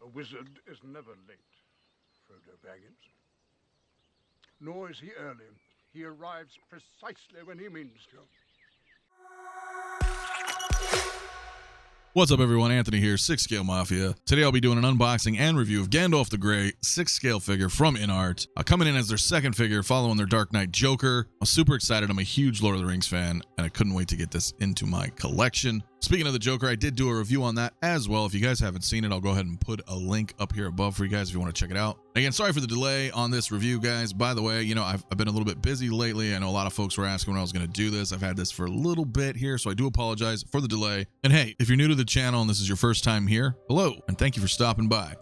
A wizard is never late, Frodo Baggins. Nor is he early. He arrives precisely when he means to. What's up, everyone? Anthony here, 6 Scale Mafia. Today I'll be doing an unboxing and review of Gandalf the Grey 6 scale figure from InArt. Coming in as their second figure following their Dark Knight Joker. I'm super excited. I'm a huge Lord of the Rings fan, and I couldn't wait to get this into my collection. Speaking of the Joker, I did do a review on that as well. If you guys haven't seen it, I'll go ahead and put a link up here above for you guys if you want to check it out. Again, sorry for the delay on this review, guys. By the way, you know, I've been a little bit busy lately. I know a lot of folks were asking when I was going to do this. I've had this for a little bit here, so I do apologize for the delay. And hey, if you're new to the channel and this is your first time here, hello, and thank you for stopping by.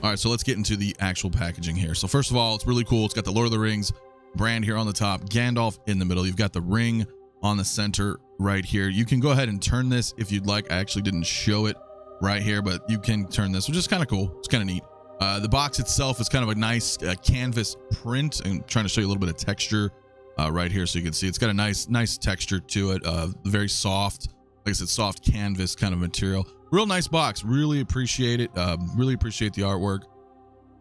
All right, so let's get into the actual packaging here. So first of all, it's really cool. It's got the Lord of the Rings brand here on the top, Gandalf in the middle. You've got the ring on the center right here. You can go ahead and turn this if you'd like. I actually didn't show it right here, but you can turn this, which is kind of cool. It's kind of neat. The box itself is kind of a nice canvas print. I'm trying to show you a little bit of texture right here so you can see. It's got a nice texture to it. Very soft, like I said, soft canvas kind of material. Real nice box. Really appreciate it. Really appreciate the artwork.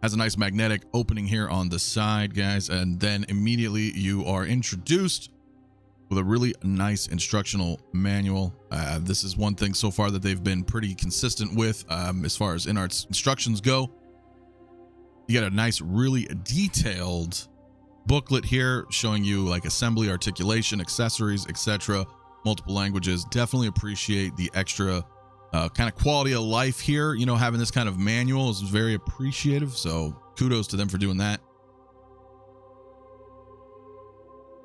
Has a nice magnetic opening here on the side, guys, and then immediately you are introduced with a really nice instructional manual. This is one thing so far that they've been pretty consistent with as far as InArt's instructions go. You got a nice, really detailed booklet here showing you like assembly, articulation, accessories, etc. Multiple languages. Definitely appreciate the extra kind of quality of life here. You know, having this kind of manual is very appreciative. So kudos to them for doing that.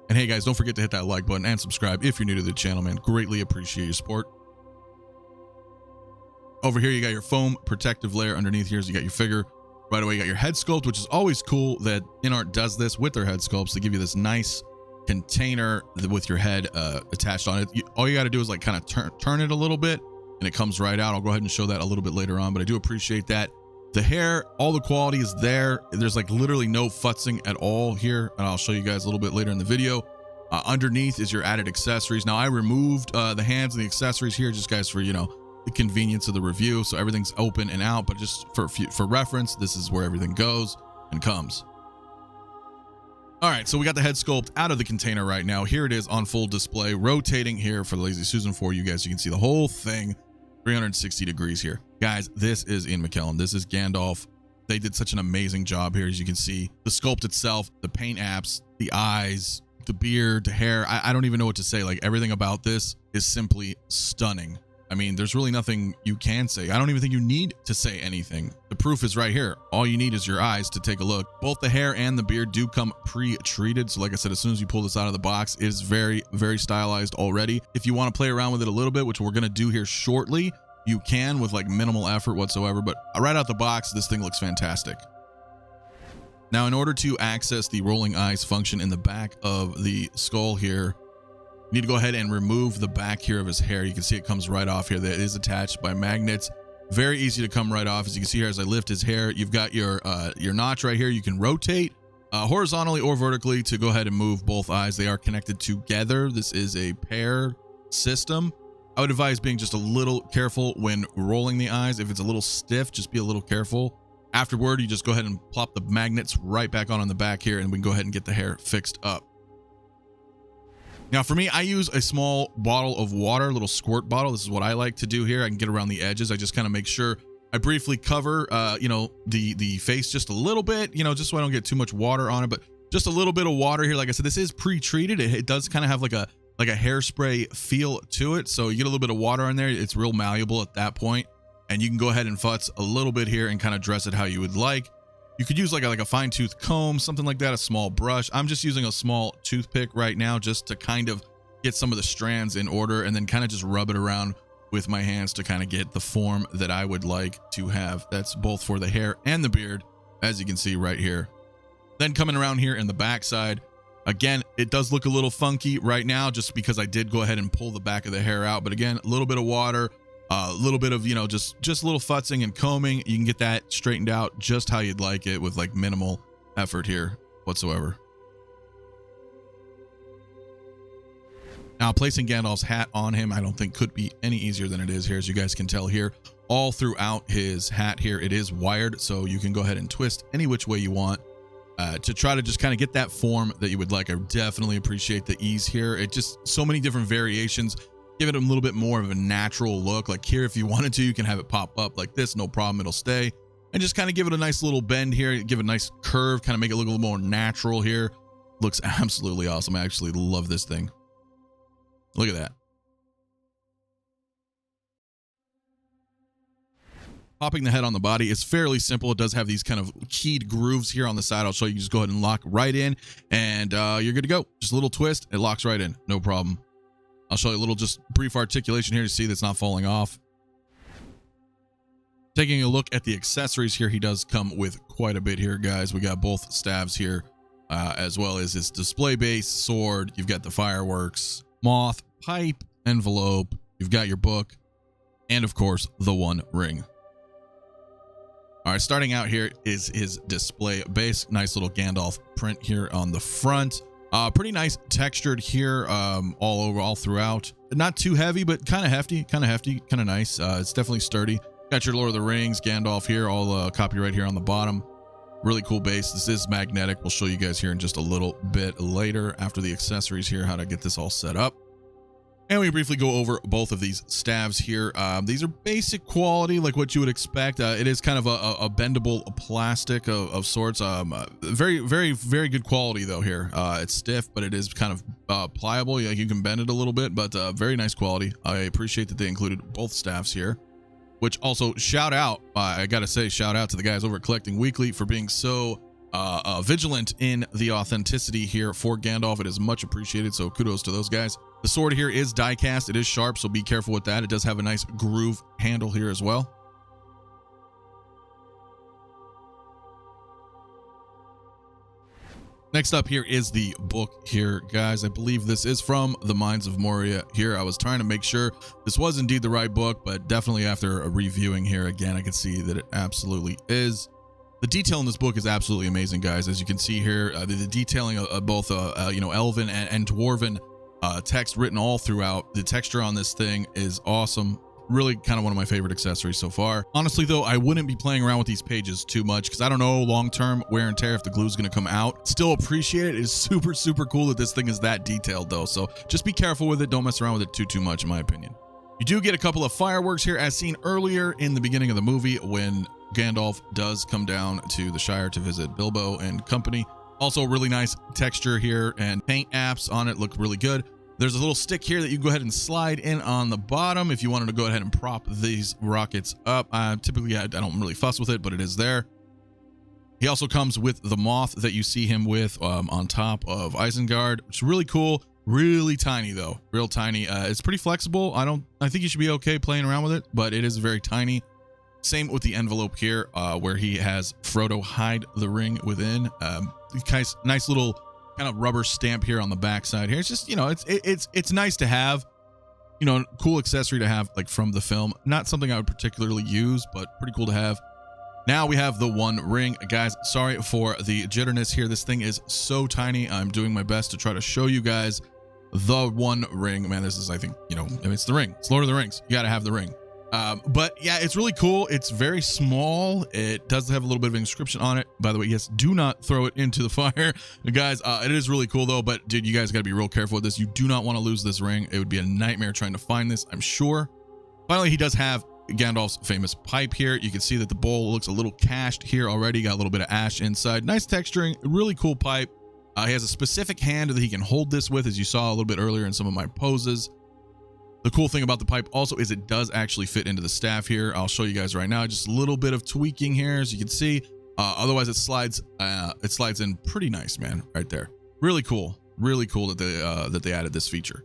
And hey guys, don't forget to hit that like button and subscribe if you're new to the channel, man. Greatly appreciate your support. Over here, you got your foam protective layer underneath here. So you got your figure. Right away, you got your head sculpt, which is always cool that InArt does this with their head sculpts. They give you this nice container with your head attached on it. All you got to do is like kind of turn it a little bit and it comes right out. I'll go ahead and show that a little bit later on, but I do appreciate that. The hair, all the quality is there. There's like literally no futzing at all here, and I'll show you guys a little bit later in the video. Underneath is your added accessories. Now I removed the hands and the accessories here just guys for, you know, the convenience of the review, so everything's open and out, but just for reference, this is where everything goes and comes. All right, so we got the head sculpt out of the container right now. Here it is on full display, rotating here for the Lazy Susan for you guys. You can see the whole thing 360 degrees here. Guys, this is Ian McKellen. This is Gandalf. They did such an amazing job here. As you can see, the sculpt itself, the paint apps, the eyes, the beard, the hair. I don't even know what to say. Like, everything about this is simply stunning. I mean, there's really nothing you can say. I don't even think you need to say anything. The proof is right here. All you need is your eyes to take a look. Both the hair and the beard do come pre-treated. So like I said, as soon as you pull this out of the box, it is very, very stylized already. If you want to play around with it a little bit, which we're going to do here shortly, you can with like minimal effort whatsoever. But right out the box, this thing looks fantastic. Now, in order to access the rolling eyes function in the back of the skull here, you need to go ahead and remove the back here of his hair. You can see it comes right off here. That is attached by magnets. Very easy to come right off. As you can see here, as I lift his hair, you've got your notch right here. You can rotate horizontally or vertically to go ahead and move both eyes. They are connected together. This is a pair system. I would advise being just a little careful when rolling the eyes. If it's a little stiff, just be a little careful. Afterward, you just go ahead and plop the magnets right back on the back here, and we can go ahead and get the hair fixed up. Now for me, I use a small bottle of water, a little squirt bottle. This is what I like to do here. I can get around the edges. I just kind of make sure I briefly cover, you know, the face just a little bit, you know, just so I don't get too much water on it, but just a little bit of water here. Like I said, this is pre-treated. It does kind of have like a hairspray feel to it. So you get a little bit of water on there. It's real malleable at that point, and you can go ahead and futz a little bit here and kind of dress it how you would like. You could use like a fine tooth comb, something like that, a small brush. I'm just using a small toothpick right now just to kind of get some of the strands in order, and then kind of just rub it around with my hands to kind of get the form that I would like to have. That's both for the hair and the beard, as you can see right here. Then coming around here in the back side, again, it does look a little funky right now just because I did go ahead and pull the back of the hair out. But again, a little bit of water, a little bit of, you know, just a little futzing and combing. You can get that straightened out just how you'd like it with like minimal effort here whatsoever. Now, placing Gandalf's hat on him, I don't think could be any easier than it is here. As you guys can tell here, all throughout his hat here, it is wired, so you can go ahead and twist any which way you want to try to just kind of get that form that you would like. I definitely appreciate the ease here. It just, so many different variations, give it a little bit more of a natural look. Like here, if you wanted to, you can have it pop up like this, no problem, it'll stay. And just kind of give it a nice little bend here, give it a nice curve, kind of make it look a little more natural here. Looks absolutely awesome. I actually love this thing. Look at that. Popping the head on the body is fairly simple. It does have these kind of keyed grooves here on the side. I'll show you. Just go ahead and lock right in, and you're good to go. Just a little twist, it locks right in, no problem. I'll show you a little just brief articulation here to see that's not falling off. Taking a look at the accessories here, he does come with quite a bit here, guys. We got both staves here, as well as his display base, sword. You've got the fireworks, moth, pipe, envelope. You've got your book, and of course, the one ring. All right, starting out here is his display base. Nice little Gandalf print here on the front. Pretty nice textured here, all throughout. Not too heavy, but kind of hefty, kind of nice. It's definitely sturdy. Got your Lord of the Rings, Gandalf here, all copyright here on the bottom. Really cool base. This is magnetic. We'll show you guys here in just a little bit later after the accessories here, how to get this all set up. And we briefly go over both of these staves here. These are basic quality, like what you would expect. It is kind of a bendable plastic of sorts. Very good quality though here. It's stiff, but it is kind of pliable. Yeah, you can bend it a little bit, but very nice quality. I appreciate that they included both staves here. Which also shout out, I gotta say, shout out to the guys over at Collecting Weekly for being so vigilant in the authenticity here for Gandalf. It is much appreciated, so kudos to those guys. The sword here is die cast. It is sharp, so be careful with that. It does have a nice groove handle here as well. Next up here is the book here, guys. I believe this is from the Mines of Moria here. I was trying to make sure this was indeed the right book, but definitely after reviewing here again, I can see that it absolutely is. The detail in this book is absolutely amazing, guys. As you can see here, the detailing of both Elven and Dwarven text written all throughout. The texture on this thing is awesome. Really kind of one of my favorite accessories so far. Honestly though, I wouldn't be playing around with these pages too much because I don't know long-term wear and tear if the glue is going to come out. Still appreciate it. It is super cool that this thing is that detailed though. So just be careful with it. Don't mess around with it too much in my opinion. You do get a couple of fireworks here as seen earlier in the beginning of the movie when Gandalf does come down to the Shire to visit Bilbo and company. Also really nice texture here, and paint apps on it look really good. There's a little stick here that you can go ahead and slide in on the bottom if you wanted to go ahead and prop these rockets up. Typically, I don't really fuss with it, but it is there. He also comes with the moth that you see him with on top of Isengard, which is really cool. Really tiny though, real tiny. It's pretty flexible. I think you should be okay playing around with it, but it is very tiny. Same with the envelope here, where he has Frodo hide the ring within. Nice little kind of rubber stamp here on the back side here. It's just, you know, it's nice to have, you know, cool accessory to have like from the film. Not something I would particularly use, but pretty cool to have. Now we have the one ring. Guys, sorry for the jitterness here. This thing is so tiny. I'm doing my best to try to show you guys the one ring. Man, this is, I think, you know, I mean, it's the ring. It's Lord of the Rings. You got to have the ring. But yeah, it's really cool. It's very small. It does have a little bit of an inscription on it. By the way, yes, do not throw it into the fire. Guys, it is really cool though, but dude, you guys got to be real careful with this. You do not want to lose this ring. It would be a nightmare trying to find this, I'm sure. Finally, he does have Gandalf's famous pipe here. You can see that the bowl looks a little cached here already. Got a little bit of ash inside. Nice texturing, really cool pipe. He has a specific hand that he can hold this with, as you saw a little bit earlier in some of my poses. The cool thing about the pipe also is it does actually fit into the staff here. I'll show you guys right now. Just a little bit of tweaking here, as you can see. Otherwise, it slides in pretty nice, man, right there. Really cool that they added this feature.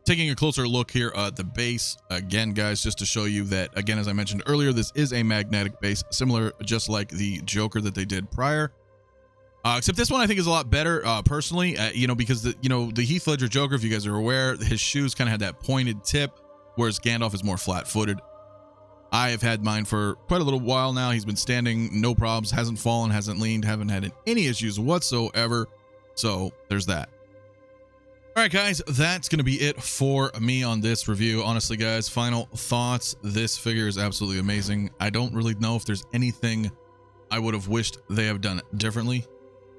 Taking a closer look here at the base again, guys, just to show you that, again, as I mentioned earlier, this is a magnetic base, similar just like the Joker that they did prior. Except this one I think is a lot better, personally, you know, because the Heath Ledger Joker, if you guys are aware, his shoes kind of had that pointed tip, whereas Gandalf is more flat-footed. I have had mine for quite a little while now. He's been standing, no problems, hasn't fallen, hasn't leaned, haven't had any issues whatsoever. So there's that. All right, guys, that's going to be it for me on this review. Honestly, guys, final thoughts. This figure is absolutely amazing. I don't really know if there's anything I would have wished they have done differently.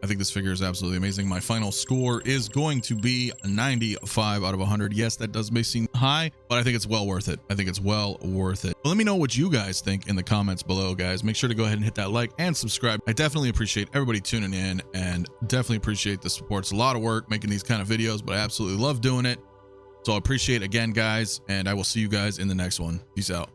I think this figure is absolutely amazing. My final score is going to be a 95 out of 100. Yes, that does may seem high, but I think it's well worth it. I think it's well worth it. But let me know what you guys think in the comments below, guys. Make sure to go ahead and hit that like and subscribe. I definitely appreciate everybody tuning in and definitely appreciate the support. It's a lot of work making these kind of videos, but I absolutely love doing it. So I appreciate it again, guys, and I will see you guys in the next one. Peace out.